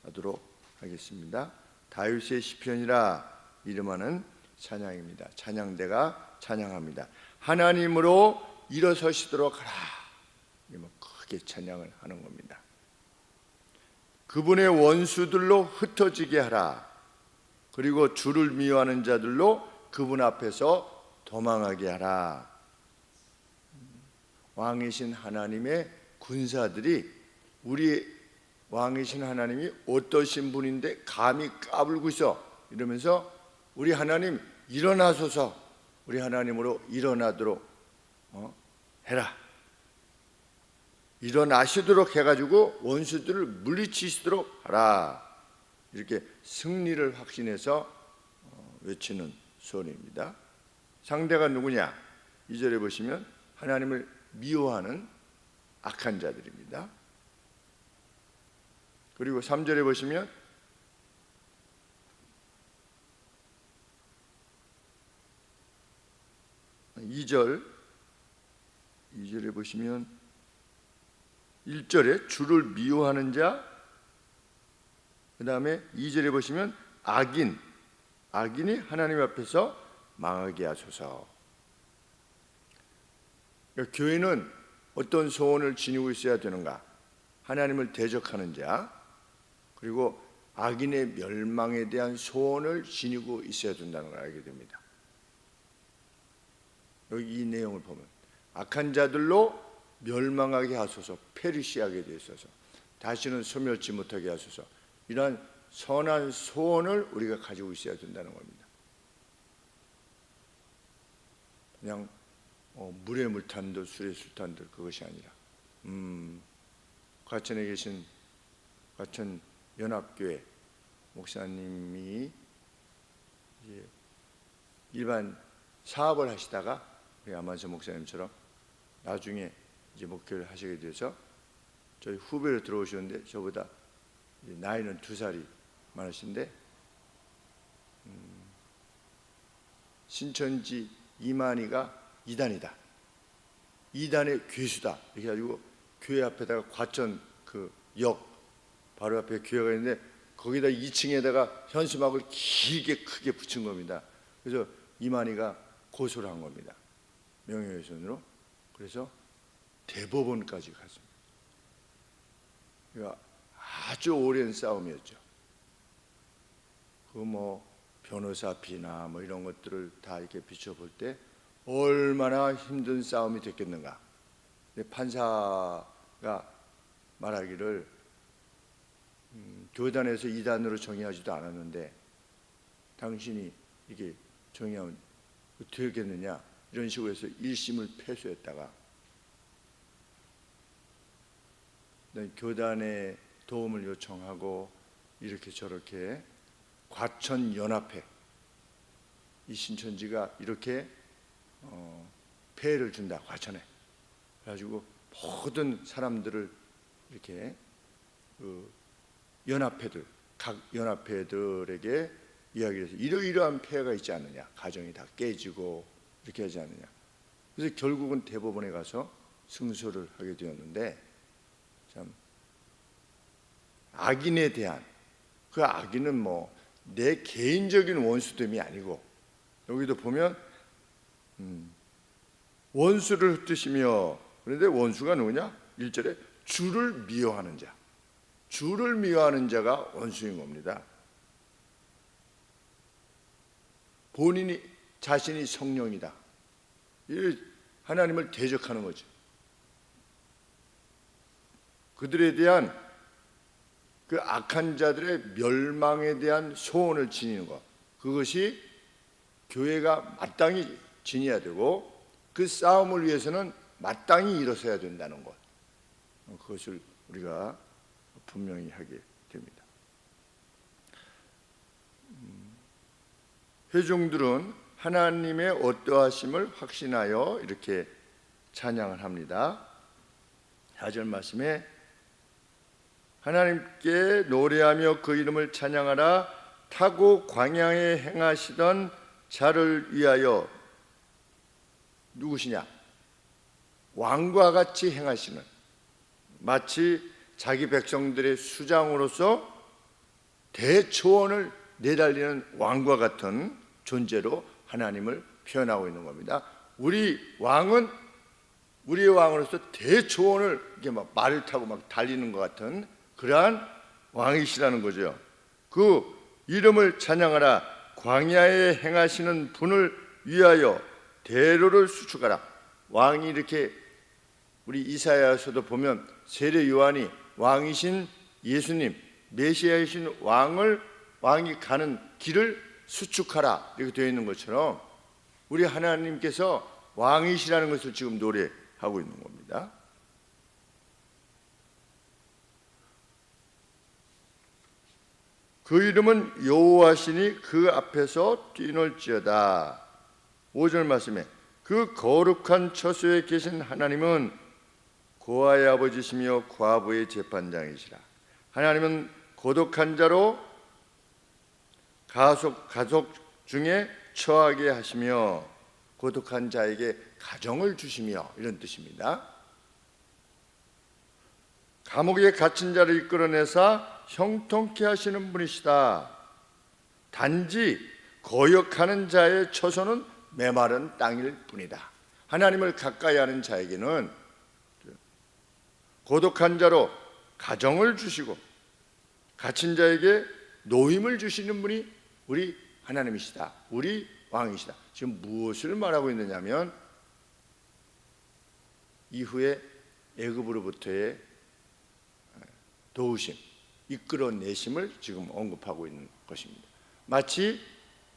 하도록 하겠습니다. 다윗의 시편이라 이름하는 찬양입니다. 찬양대가 찬양합니다. 하나님으로 일어서시도록 하라. 크게 찬양을 하는 겁니다. 그분의 원수들로 흩어지게 하라. 그리고 주를 미워하는 자들로 그분 앞에서 도망하게 하라. 왕이신 하나님의 군사들이 우리 왕이신 하나님이 어떠신 분인데 감히 까불고 있어 이러면서 우리 하나님 일어나소서, 우리 하나님으로 일어나도록 해라, 일어나시도록 해가지고 원수들을 물리치시도록 하라. 이렇게 승리를 확신해서 외치는 소리입니다. 상대가 누구냐? 2절에 보시면 하나님을 미워하는 악한 자들입니다. 그리고 3절에 보시면 이 2절에 보시면 1절에 주를 미워하는 자, 그 다음에 2절에 보시면 악인이 하나님 앞에서 망하게 하소서. 그러니까 교회는 어떤 소원을 지니고 있어야 되는가? 하나님을 대적하는 자, 그리고 악인의 멸망에 대한 소원을 지니고 있어야 된다는 걸 알게 됩니다. 여기 이 내용을 보면 악한 자들로 멸망하게 하소서, 페리시하게 되소서, 다시는 소멸치 못하게 하소서. 이러한 선한 소원을 우리가 가지고 있어야 된다는 겁니다. 그냥 물에 물탄 듯 술에 술탄 듯 그것이 아니라 과천에 계신 과천 연합교회 목사님이 이제 일반 사업을 하시다가 우리 아만서 목사님처럼 나중에 이제 목회를 하시게 돼서 저희 후배로 들어오셨는데 저보다 나이는 2살이 많으신데 신천지 이만희가 이단이다, 이단의 괴수다 이렇게 해가지고 교회 앞에다가 과천 그 역 바로 앞에 교회가 있는데 거기다 2층에다가 현수막을 길게 크게 붙인 겁니다. 그래서 이만희가 고소를 한 겁니다. 명예훼손으로. 그래서 대법원까지 갔습니다. 그러니까 아주 오랜 싸움이었죠. 그 변호사비나 이런 것들을 다 이렇게 비춰볼 때 얼마나 힘든 싸움이 됐겠는가. 근데 판사가 말하기를 교단에서 이단으로 정의하지도 않았는데 당신이 이게 정의하면 되겠느냐 이런 식으로 해서 1심을 패소했다가 교단에 도움을 요청하고 이렇게 저렇게 과천 연합회 이 신천지가 이렇게 폐해를 준다 과천에 그래가지고 모든 사람들을 이렇게 연합회들 각 연합회들에게 이야기를 해서 이러이러한 폐해가 있지 않느냐, 가정이 다 깨지고 이렇게 하지 않느냐. 그래서 결국은 대법원에 가서 승소를 하게 되었는데 참 악인에 대한 그 악인은 내 개인적인 원수됨이 아니고 여기도 보면 원수를 흩으시며 그런데 원수가 누구냐? 1절에 주를 미워하는 자, 주를 미워하는 자가 원수인 겁니다. 본인이 자신이 성령이다, 하나님을 대적하는 거죠. 그들에 대한 그 악한 자들의 멸망에 대한 소원을 지니는 것, 그것이 교회가 마땅히 지녀야 되고 그 싸움을 위해서는 마땅히 일어서야 된다는 것, 그것을 우리가 분명히 하게 됩니다. 회중들은 하나님의 어떠하심을 확신하여 이렇게 찬양을 합니다. 4절 말씀에 하나님께 노래하며 그 이름을 찬양하라. 타고 광야에 행하시던 자를 위하여. 누구시냐? 왕과 같이 행하시는, 마치 자기 백성들의 수장으로서 대초원을 내달리는 왕과 같은 존재로 하나님을 표현하고 있는 겁니다. 우리의 왕으로서 대초원을 이렇게 막 말을 타고 막 달리는 것 같은 그러한 왕이시라는 거죠. 그 이름을 찬양하라. 광야에 행하시는 분을 위하여 대로를 수축하라. 왕이 이렇게 우리 이사야서도 보면 세례 요한이 왕이신 예수님, 메시아이신 왕이 가는 길을 수축하라 이렇게 되어 있는 것처럼 우리 하나님께서 왕이시라는 것을 지금 노래하고 있는 겁니다. 그 이름은 여호와시니 그 앞에서 뛰놀지어다. 5절 말씀에 그 거룩한 처소에 계신 하나님은 고아의 아버지시며 과부의 재판장이시라. 하나님은 고독한 자로 가족 중에 처하게 하시며 고독한 자에게 가정을 주시며 이런 뜻입니다. 감옥에 갇힌 자를 이끌어내사 형통케 하시는 분이시다. 단지 거역하는 자의 처소는 메마른 땅일 뿐이다. 하나님을 가까이 하는 자에게는 고독한 자로 가정을 주시고 갇힌 자에게 노임을 주시는 분이 우리 하나님이시다. 우리 왕이시다. 지금 무엇을 말하고 있느냐면 이후에 애굽으로부터의 도우심, 이끌어내심을 지금 언급하고 있는 것입니다. 마치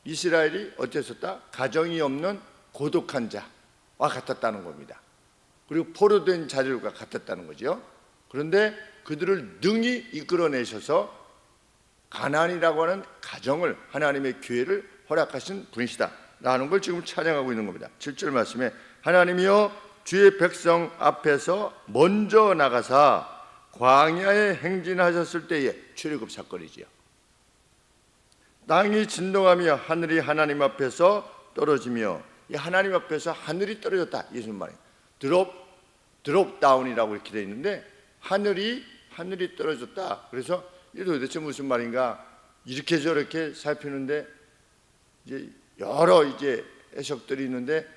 이스라엘이 어땠었다? 가정이 없는 고독한 자와 같았다는 겁니다. 그리고 포로된 자들과 같았다는 거죠. 그런데 그들을 능히 이끌어내셔서 가나안이라고 하는 가정을, 하나님의 교회를 허락하신 분이시다 라는 걸 지금 찬양하고 있는 겁니다. 7절 말씀에 하나님이여 주의 백성 앞에서 먼저 나가사 광야에 행진하셨을 때의 출애굽 사건이지요. 땅이 진동하며 하늘이 하나님 앞에서 떨어지며, 이 하나님 앞에서 하늘이 떨어졌다 예수님 말이에요. 드롭 다운이라고 이렇게 되어 있는데 하늘이 떨어졌다. 그래서 이게 도대체 무슨 말인가 이렇게 저렇게 살피는데 이제 여러 해석들이 있는데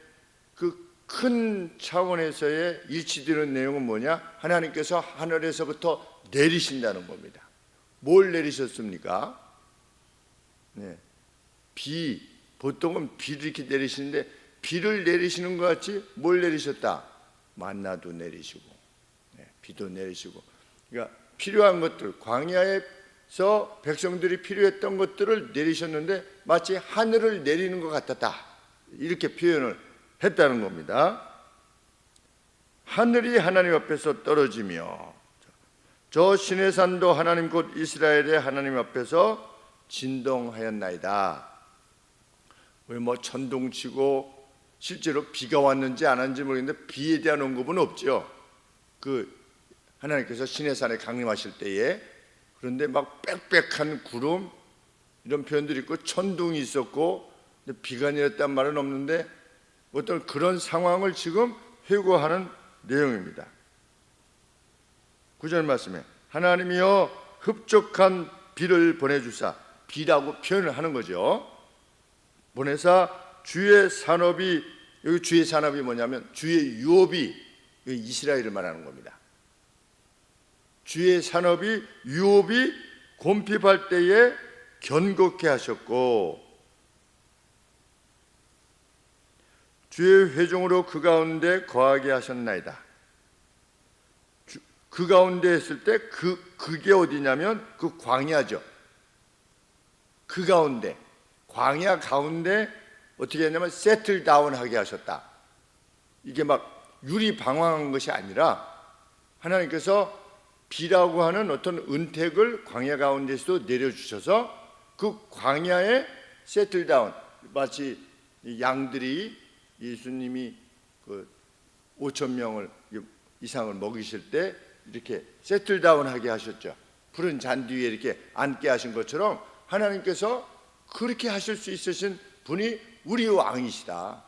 그 큰 차원에서의 일치되는 내용은 뭐냐? 하나님께서 하늘에서부터 내리신다는 겁니다. 뭘 내리셨습니까? 네. 보통은 비를 이렇게 내리시는데 비를 내리시는 것 같이 뭘 내리셨다? 만나도 내리시고, 비도 내리시고, 그러니까 필요한 것들, 광야에서 백성들이 필요했던 것들을 내리셨는데 마치 하늘을 내리는 것 같았다 이렇게 표현을 했다는 겁니다. 하늘이 하나님 앞에서 떨어지며 저 시내 산도 하나님 곧 이스라엘의 하나님 앞에서 진동하였나이다. 왜 천둥치고 실제로 비가 왔는지 안 왔는지 모르겠는데 비에 대한 언급은 없죠. 하나님께서 시내산에 강림하실 때에. 그런데 막 빽빽한 구름 이런 표현들이 있고 천둥이 있었고 비가 내렸단 말은 없는데 어떤 그런 상황을 지금 회고하는 내용입니다. 9절 말씀에 하나님이여 흡족한 비를 보내주사, 비라고 표현을 하는 거죠. 보내사 주의 산업이, 여기 주의 산업이 뭐냐면 주의 유업이 이스라엘을 말하는 겁니다. 주의 산업이 유업이 곰핍할 때에 견고케 하셨고 주의 회중으로 그 가운데 거하게 하셨나이다. 그 가운데 했을 때 그게 어디냐면 그 광야죠. 그 가운데, 광야 가운데 어떻게 했냐면 세틀 다운하게 하셨다. 이게 막 유리 방황한 것이 아니라 하나님께서 비라고 하는 어떤 은택을 광야 가운데서도 내려주셔서 그 광야에 세틀 다운, 마치 양들이 예수님이 5,000명을 이상을 먹이실 때 이렇게 세틀 다운하게 하셨죠. 푸른 잔디 위에 이렇게 앉게 하신 것처럼 하나님께서 그렇게 하실 수 있으신 분이 우리 왕이시다.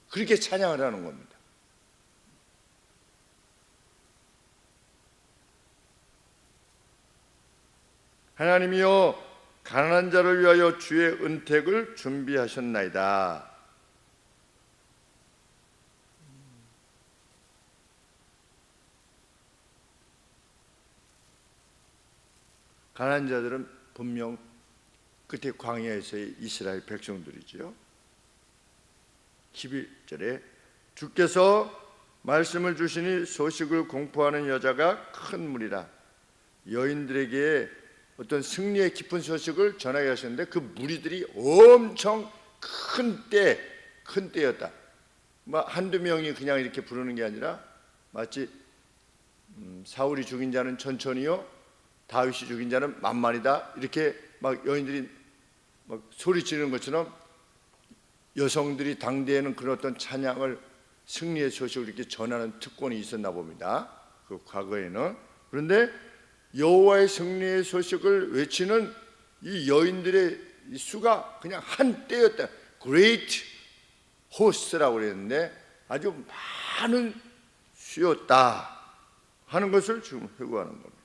그렇게 찬양을 하는 겁니다. 하나님이여 가난한 자를 위하여 주의 은택을 준비하셨나이다. 가난한 자들은 분명 끝에 광야에서의 이스라엘 백성들이지요. 11절에 주께서 말씀을 주시니 소식을 공포하는 여자가 큰 무리라. 여인들에게 어떤 승리의 깊은 소식을 전하게 하셨는데 그 무리들이 엄청 큰 때였다. 한두 명이 그냥 이렇게 부르는 게 아니라 마치 사울이 죽인 자는 천천히요, 다윗이 죽인 자는 만만이다, 이렇게 막 여인들이 막 소리 지르는 것처럼 여성들이 당대에는 그런 어떤 찬양을, 승리의 소식을 이렇게 전하는 특권이 있었나 봅니다. 그 과거에는. 그런데 여호와의 승리의 소식을 외치는 이 여인들의 수가 그냥 한때였다. Great host라고 그랬는데 아주 많은 수였다 하는 것을 지금 회고하는 겁니다.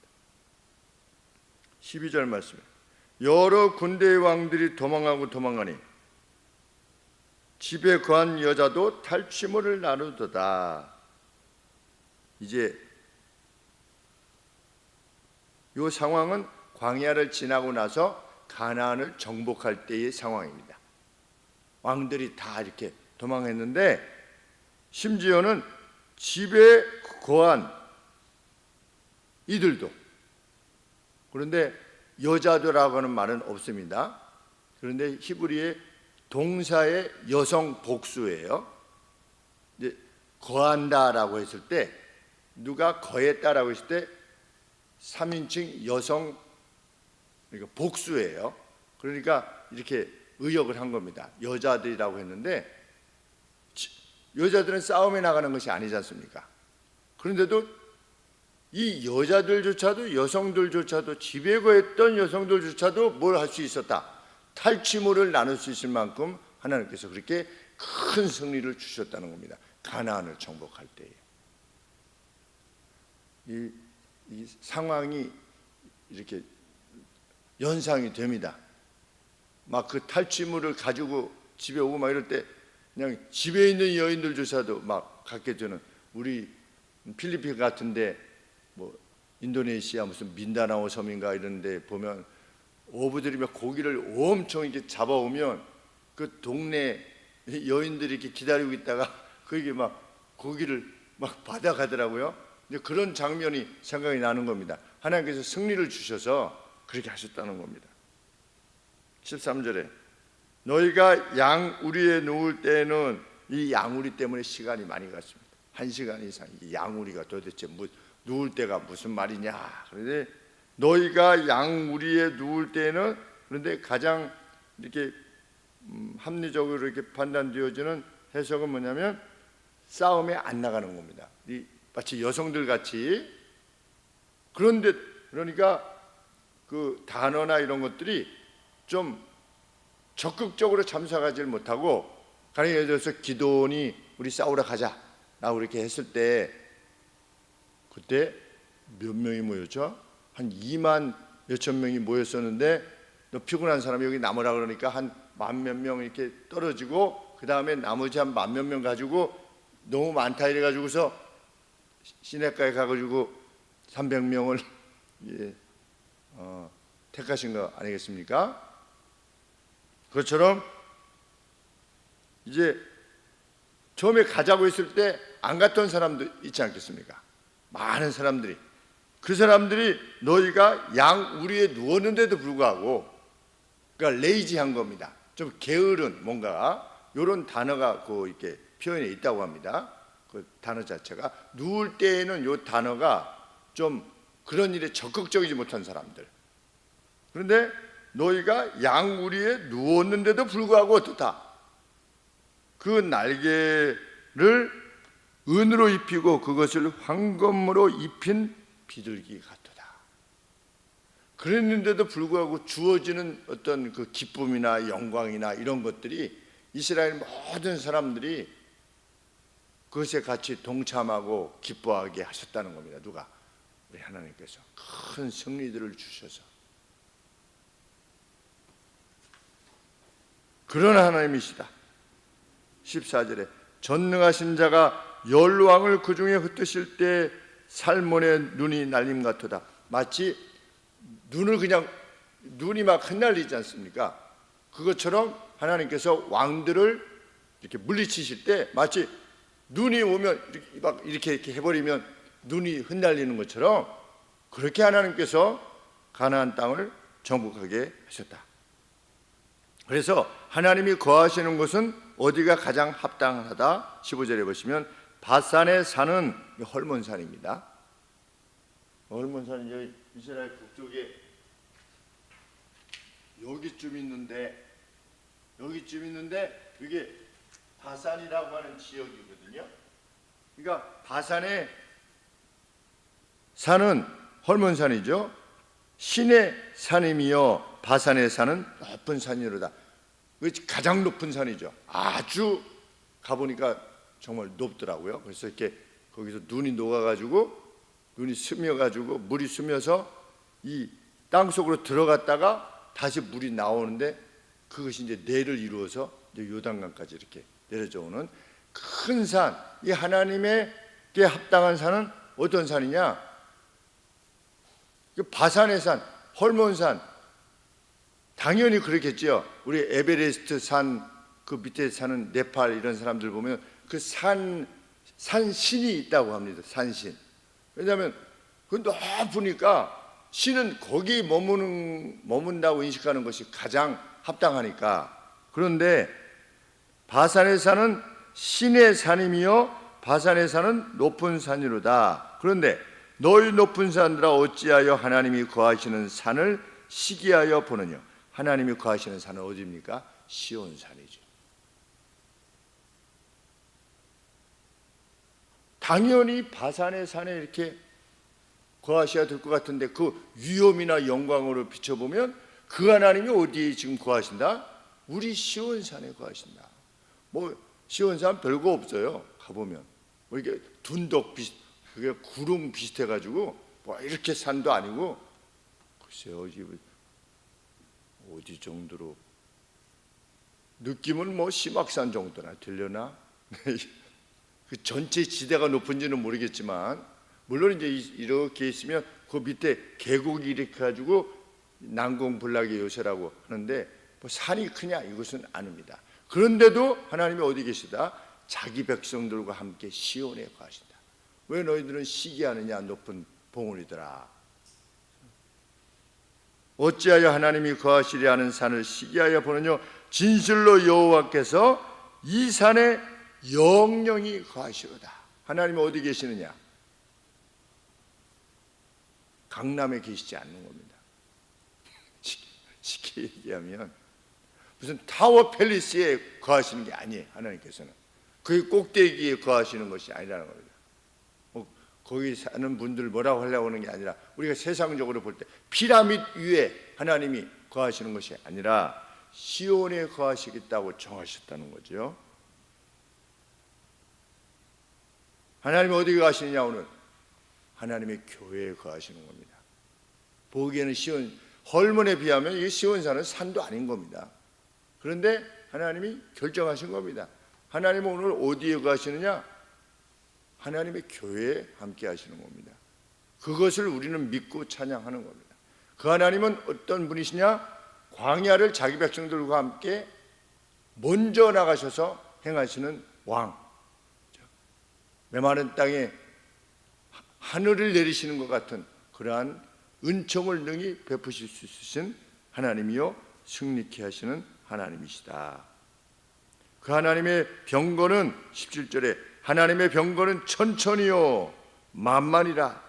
12절 말씀에 여러 군대의 왕들이 도망가니 집에 거한 여자도 탈취물을 나누도다. 이제 이 상황은 광야를 지나고 나서 가나안을 정복할 때의 상황입니다. 왕들이 다 이렇게 도망했는데 심지어는 집에 거한 이들도, 그런데 여자들하고 하는 말은 없습니다. 그런데 히브리의 동사의 여성 복수예요. 이제 거한다라고 했을 때, 누가 거했다라고 했을 때 3인칭 여성, 그러니까 복수예요. 그러니까 이렇게 의역을 한 겁니다. 여자들이라고 했는데 여자들은 싸움에 나가는 것이 아니지 않습니까? 그런데도 이 여자들조차도, 여성들조차도, 집에 거했던 여성들조차도 뭘 할 수 있었다. 탈취물을 나눌 수 있을 만큼 하나님께서 그렇게 큰 승리를 주셨다는 겁니다. 가나안을 정복할 때에. 이 상황이 이렇게 연상이 됩니다. 막 그 탈취물을 가지고 집에 오고 막 이럴 때 그냥 집에 있는 여인들조차도 막 갖게 되는, 우리 필리핀 같은데 뭐 인도네시아 무슨 민다나오 섬인가 이런 데 보면 어부들이 막 고기를 엄청 이렇게 잡아오면 그 동네 여인들이 이렇게 기다리고 있다가 그게 막 고기를 막 받아가더라고요. 이제 그런 장면이 생각이 나는 겁니다. 하나님께서 승리를 주셔서 그렇게 하셨다는 겁니다. 13절에 너희가 양우리에 누울 때에는, 이 양우리 때문에 시간이 많이 갔습니다. 1시간 이상 이 양우리가 도대체 누울 때가 무슨 말이냐. 그런데 너희가 양우리에 누울 때에는, 그런데 가장 이렇게 합리적으로 이렇게 판단되어지는 해석은 뭐냐면 싸움에 안 나가는 겁니다. 마치 여성들 같이. 그런데 그러니까 그 단어나 이런 것들이 좀 적극적으로 참석하지 못하고, 가령 예를 들어서 기도원이 우리 싸우러 가자 라고 이렇게 했을 때 그때 몇 명이 모였죠? 한 2만 몇천 명이 모였었는데, 너 피곤한 사람이 여기 남으라 그러니까 한 10,000몇 명 이렇게 떨어지고, 그 다음에 나머지 한 10,000몇 명 가지고 너무 많다 이래 가지고서 시내가에 가가지고 300명을 택하신 거 아니겠습니까? 그것처럼 이제 처음에 가자고 했을 때 안 갔던 사람도 있지 않겠습니까? 많은 사람들이. 그 사람들이 너희가 양우리에 누웠는데도 불구하고, 그러니까 레이지한 겁니다. 좀 게으른 뭔가 이런 단어가 그 이렇게 표현에 있다고 합니다. 그 단어 자체가 누울 때에는 이 단어가 좀 그런 일에 적극적이지 못한 사람들. 그런데 너희가 양우리에 누웠는데도 불구하고 어떻다? 그 날개를 은으로 입히고 그것을 황금으로 입힌 비둘기 같도다. 그랬는데도 불구하고 주어지는 어떤 그 기쁨이나 영광이나 이런 것들이 이스라엘 모든 사람들이 그것에 같이 동참하고 기뻐하게 하셨다는 겁니다. 누가? 우리 하나님께서 큰 승리들을 주셔서. 그런 하나님이시다. 14절에 전능하신 자가 열왕을 그 중에 흩으실 때 살몬의 눈이 날림 같도다. 마치 눈을 그냥 눈이 막 흩날리지 않습니까? 그것처럼 하나님께서 왕들을 이렇게 물리치실 때 마치 눈이 오면 이렇게 해버리면 눈이 흩날리는 것처럼 그렇게 하나님께서 가나안 땅을 정복하게 하셨다. 그래서 하나님이 거하시는 곳은 어디가 가장 합당하다? 15절에 보시면 바산에 사는 헐몬산입니다. 헐몬산은 여기 이스라엘 북쪽에 여기쯤 있는데 이게 바산이라고 하는 지역이거든요. 그러니까 바산에 사는 헐몬산이죠. 신의 산임이여 바산에 사는 높은 산이로다. 가장 높은 산이죠. 아주 가보니까 정말 높더라고요. 그래서 이렇게 거기서 눈이 녹아가지고 눈이 스며가지고 물이 스며서 이 땅 속으로 들어갔다가 다시 물이 나오는데 그것이 이제 내를 이루어서 이제 요단강까지 이렇게 내려져 오는 큰 산. 이 하나님에게 합당한 산은 어떤 산이냐? 바산의 산, 헐몬산. 당연히 그렇겠죠. 우리 에베레스트 산 그 밑에 사는 네팔 이런 사람들 보면 그 산신이 있다고 합니다. 산신. 왜냐하면 그 높으니까 신은 거기 머문다고 인식하는 것이 가장 합당하니까. 그런데 바산의 산은 신의 산이며 바산의 산은 높은 산이로다. 그런데 너희 높은 산들아 어찌하여 하나님이 거하시는 산을 시기하여 보느냐. 하나님이 거하시는 산은 어디입니까? 시온산이죠. 당연히 바산의 산에 이렇게 거하셔야 될 것 같은데 그 위엄이나 영광으로 비춰보면 그 하나님이 어디에 지금 거하신다? 우리 시온산에 거하신다. 뭐 시온산 별거 없어요. 가보면 뭐 이게 둔덕 비슷, 그게 구름 비슷해가지고 뭐 이렇게 산도 아니고 글쎄요 어디 정도로 느낌은 뭐 심악산 정도나 되려나? 그 전체 지대가 높은지는 모르겠지만 물론 이제 이렇게 있으면 그 밑에 계곡이 이렇게 가지고 난공불락의 요새라고 하는데 뭐 산이 크냐 이것은 아닙니다. 그런데도 하나님이 어디 계시다? 자기 백성들과 함께 시온에 거하신다. 왜 너희들은 시기하느냐 높은 봉우리들아. 어찌하여 하나님이 거하시려 하는 산을 시기하여 보느냐. 진실로 여호와께서 이 산에 영영이 거하시로다. 하나님이 어디 계시느냐? 강남에 계시지 않는 겁니다. 쉽게 얘기하면 무슨 타워 팰리스에 거하시는 게 아니에요. 하나님께서는 그 꼭대기에 거하시는 것이 아니라는 겁니다. 거기 사는 분들 뭐라고 하려고 하는 게 아니라 우리가 세상적으로 볼 때 피라미드 위에 하나님이 거하시는 것이 아니라 시온에 거하시겠다고 정하셨다는 거죠. 하나님이 어디 거하시느냐? 오늘 하나님의 교회에 거하시는 겁니다. 보기에는 시온 헐몬에 비하면 이 시온산은 산도 아닌 겁니다. 그런데 하나님이 결정하신 겁니다. 하나님은 오늘 어디에 거하시느냐? 하나님의 교회에 함께 하시는 겁니다. 그것을 우리는 믿고 찬양하는 겁니다. 그 하나님은 어떤 분이시냐? 광야를 자기 백성들과 함께 먼저 나가셔서 행하시는 왕. 메마른 땅에 하늘을 내리시는 것 같은 그러한 은총을 능히 베푸실 수 있으신 하나님이요 승리케 하시는 하나님이시다. 그 하나님의 병거는 17절에 하나님의 병거는 천천히요 만만이라.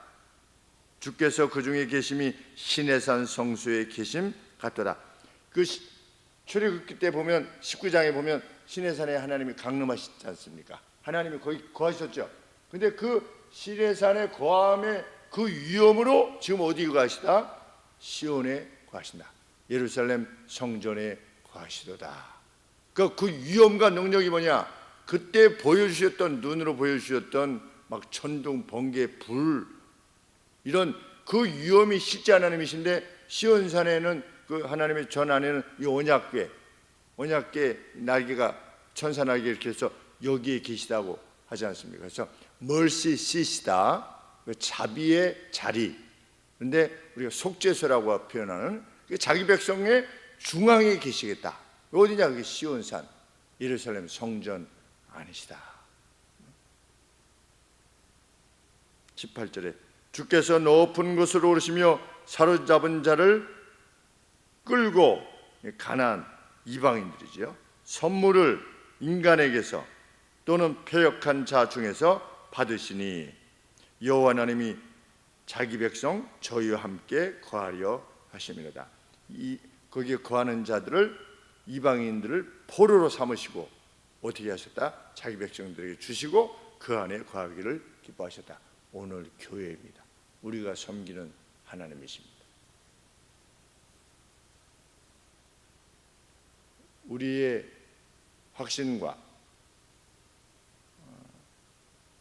주께서 그 중에 계심이 시내산 성소에 계심 같도다. 그 출애굽기 때 보면 19장에 보면 시내산에 하나님이 강림하시지 않습니까? 하나님이 거기 거하셨죠. 근데 그 시내산의 거함의 그 위엄으로 지금 어디 거하시다? 시온에 거하신다. 예루살렘 성전에 거하시도다. 그 위엄과 능력이 뭐냐? 그때 보여주셨던 눈으로 보여주셨던 막 천둥, 번개, 불 이런 그 위엄이 실제 하나님이신데 시온산에는 그 하나님의 전 안에는 이 언약궤 언약궤 날개가 천사 날개 이렇게 해서 여기에 계시다고 하지 않습니까? 그래서 mercy seat이다, 자비의 자리. 그런데 우리가 속죄소라고 표현하는 자기 백성의 중앙에 계시겠다. 어디냐? 그게 시온산 예루살렘 성전 아니시다. 18절에 주께서 높은 곳으로 오르시며 사로잡은 자를 끌고, 가나안 이방인들이죠, 선물을 인간에게서 또는 패역한 자 중에서 받으시니 여호와 하나님이 자기 백성 저희와 함께 거하려 하심이로다. 거기에 거하는 자들을, 이방인들을 포로로 삼으시고 어떻게 하셨다? 자기 백성들에게 주시고 그 안에 거하기를 기뻐하셨다. 오늘 교회입니다. 우리가 섬기는 하나님이십니다. 우리의 확신과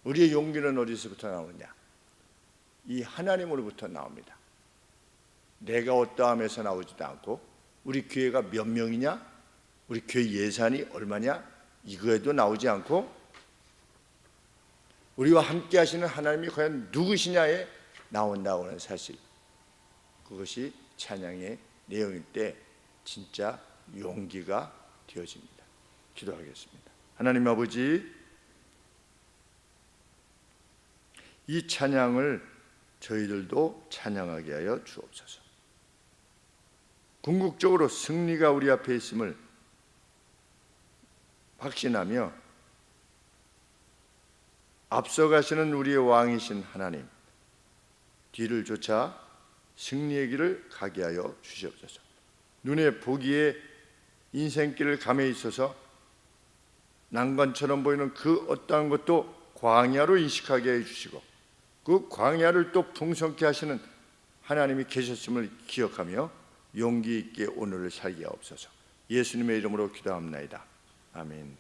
우리의 용기는 어디서부터 나오느냐? 이 하나님으로부터 나옵니다. 내가 어떠함에서 나오지도 않고, 우리 교회가 몇 명이냐, 우리 교회 예산이 얼마냐, 이거에도 나오지 않고, 우리와 함께 하시는 하나님이 과연 누구시냐에 나온다고 하는 사실, 그것이 찬양의 내용일 때 진짜 용기가 되어집니다. 기도하겠습니다. 하나님 아버지, 이 찬양을 저희들도 찬양하게 하여 주옵소서. 궁극적으로 승리가 우리 앞에 있음을 확신하며 앞서가시는 우리의 왕이신 하나님, 뒤를 쫓아 승리의 길을 가게 하여 주시옵소서. 눈에 보기에 인생길을 감에 있어서 난관처럼 보이는 그 어떠한 것도 광야로 인식하게 해주시고, 그 광야를 또 풍성케 하시는 하나님이 계셨음을 기억하며 용기 있게 오늘을 살게 하옵소서. 예수님의 이름으로 기도합나이다. 아멘.